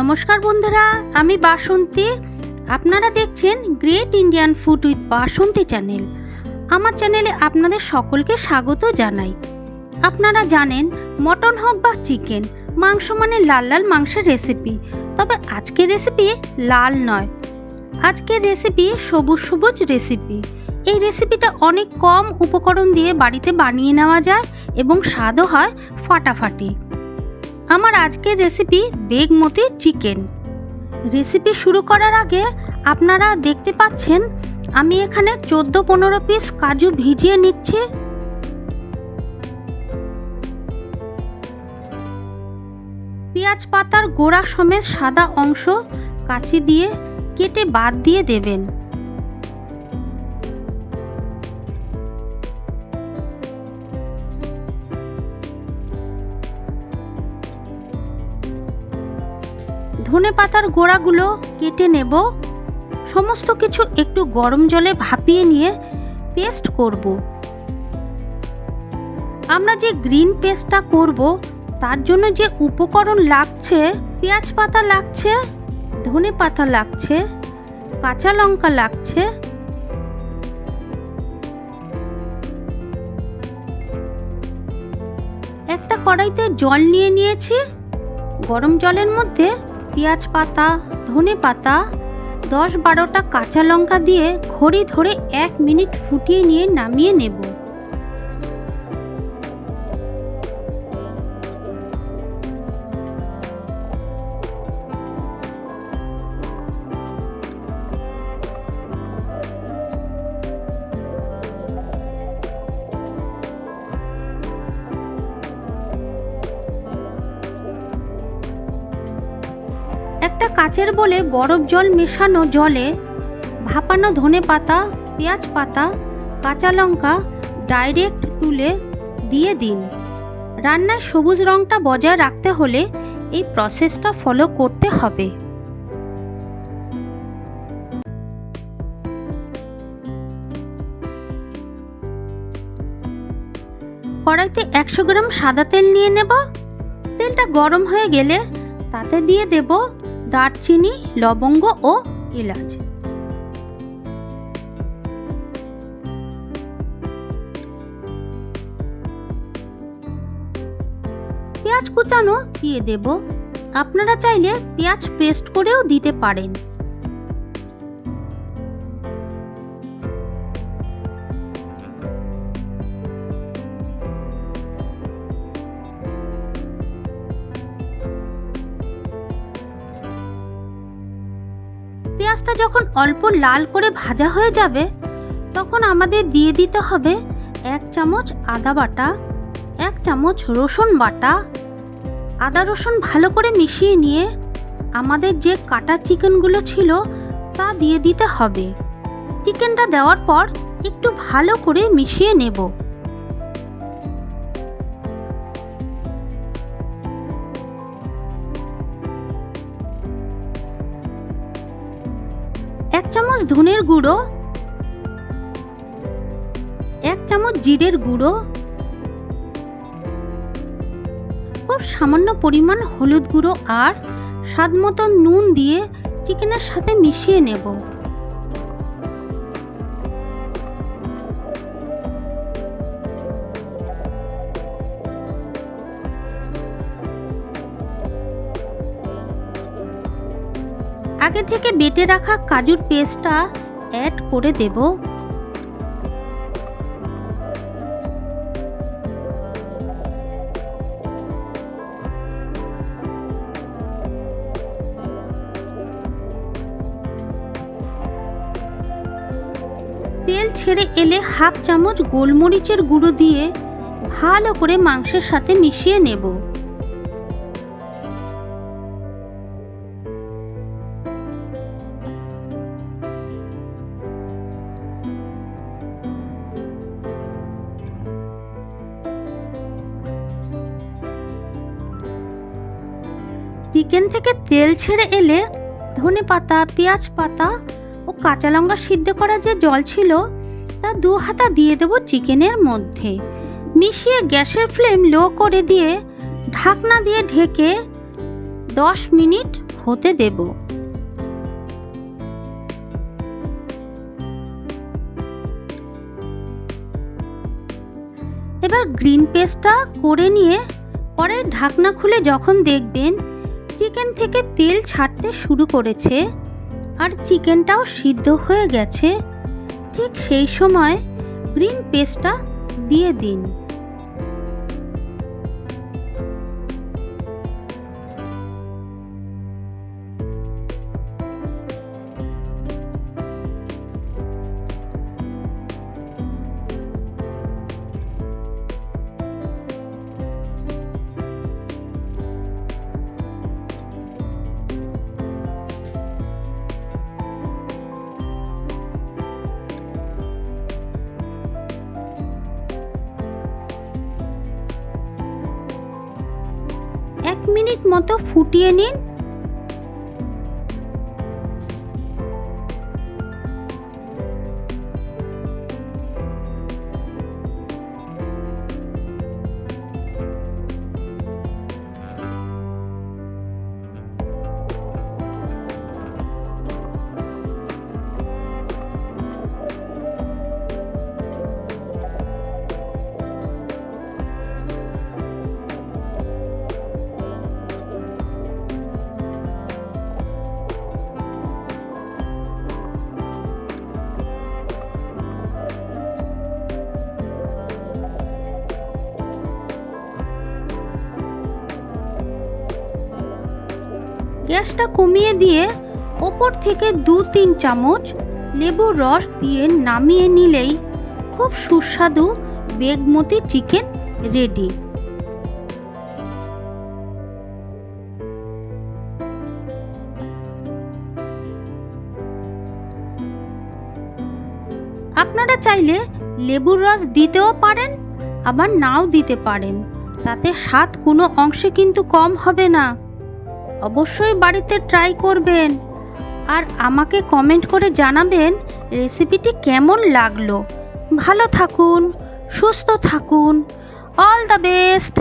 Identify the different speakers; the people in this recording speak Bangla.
Speaker 1: নমস্কার বন্ধুরা, আমি বাসন্তী। আপনারা দেখছেন great Indian food with Basanti channel. আমার চ্যানেলে আপনাদের সকলকে স্বাগত জানাই। আপনারা জানেন মটন হোক বা চিকেন, মাংস মানে লাল লাল মাংসের রেসিপি। তবে আজকের রেসিপি লাল নয়, আজকের রেসিপি সবুজ সবুজ রেসিপি। এই রেসিপিটা অনেক কম উপকরণ দিয়ে বাড়িতে বানিয়ে নেওয়া যায় এবং স্বাদও হয় ফাটাফাটি। আমার আজকের রেসিপি বেগমতি চিকেন। রেসিপি শুরু করার আগে আপনারা দেখতে পাচ্ছেন আমি এখানে 14-15 পিস কাজু ভিজিয়ে নিচ্ছি। পেঁয়াজ পাতার গোড়া সমেত সাদা অংশ কাঁচি দিয়ে কেটে বাদ দিয়ে দেবেন। ধনে পাতার গোড়াগুলো কেটে নেব। সমস্ত কিছু একটু গরম জলে ভাপিয়ে নিয়ে পেস্ট করব। আমরা যে গ্রিন পেস্টটা করব তার জন্য যে উপকরণ লাগছে, পেঁয়াজ পাতা লাগছে, ধনে পাতা লাগছে, কাঁচা লঙ্কা লাগছে, একটা কড়াইতে জল নিয়ে নিয়েছি। গরম জলের মধ্যে পেঁয়াজ পাতা, ধনে পাতা, 10-12টা কাঁচা লঙ্কা দিয়ে ঘড়ি ধরে 1 মিনিট ফুটিয়ে নিয়ে নামিয়ে নেব। একটা কাচের বলে বরফ জল মেশানো জলে ভাপানো ধনে পাতা, পেঁয়াজ পাতা, কাঁচা লঙ্কা ডাইরেক্ট তুলে দিয়ে দিন। রান্নায় সবুজ রঙটা বজায় রাখতে হলে এই প্রসেসটা ফলো করতে হবে। কড়াইতে 100 গ্রাম সাদা তেল নিয়ে নেব। তেলটা গরম হয়ে গেলে তাতে দিয়ে দেব দারচিনি, লবঙ্গ ও এলাচ। পেঁয়াজ কুচানো দিয়ে দেব। আপনারা চাইলে পেঁয়াজ পেস্ট করেও দিতে পারেন। পেঁয়াজটা যখন অল্প লাল করে ভাজা হয়ে যাবে তখন আমাদের দিয়ে দিতে হবে 1 চামচ আদা বাটা, 1 চামচ রসুন বাটা। আদা রসুন ভালো করে মিশিয়ে নিয়ে আমাদের যে কাটা চিকেনগুলো ছিল তা দিয়ে দিতে হবে। চিকেনটা দেওয়ার পর একটু ভালো করে মিশিয়ে নেব। এক চামচ ধনের গুঁড়ো, 1 চামচ জিরের গুঁড়ো, খুব সামান্য পরিমাণ হলুদ গুঁড়ো আর স্বাদ মতো নুন দিয়ে চিকেনের সাথে মিশিয়ে নেব। আগে থেকে বেটে রাখা কাজুর পেস্টটা অ্যাড করে দেব। তেল ছেড়ে এলে 1/2 চামচ গোলমরিচের গুঁড়ো দিয়ে ভালো করে মাংসের সাথে মিশিয়ে নেব। চিকেন থেকে তেল ছেড়ে এলে ধনে পাতা, পেঁয়াজ পাতা ও কাঁচা লঙ্কা সিদ্ধ করা যে জল ছিল তা 2 হাতা দিয়ে দেব চিকেনের মধ্যে। মিশিয়ে গ্যাসের ফ্লেম লো করে দিয়ে ঢাকনা দিয়ে ঢেকে 10 মিনিট হতে দেব। এবার গ্রিন পেস্টটা করে নিয়ে পরে ঢাকনা খুলে যখন দেখবেন চিকেন থেকে তেল ছাড়তে শুরু করেছে আর চিকেনটাও সিদ্ধ হয়ে গেছে, ঠিক সেই সময় গ্রিন পেস্টটা দিয়ে দিন। এক মিনিট মতো ফুটিয়ে নিন। গ্যাসটা কমিয়ে দিয়ে ওপর থেকে 2-3 চামচ লেবুর রস দিয়ে নামিয়ে নিলেই খুব সুস্বাদু বেগমতি চিকেন রেডি। আপনারা চাইলে লেবুর রস দিতেও পারেন, আবার নাও দিতে পারেন, তাতে স্বাদ কোনো অংশে কিন্তু কম হবে না। অবশ্যই বাড়িতে ট্রাই করবেন আর আমাকে কমেন্ট করে জানাবেন রেসিপিটি কেমন লাগলো। ভালো থাকুন, সুস্থ থাকুন, অল দ্য বেস্ট।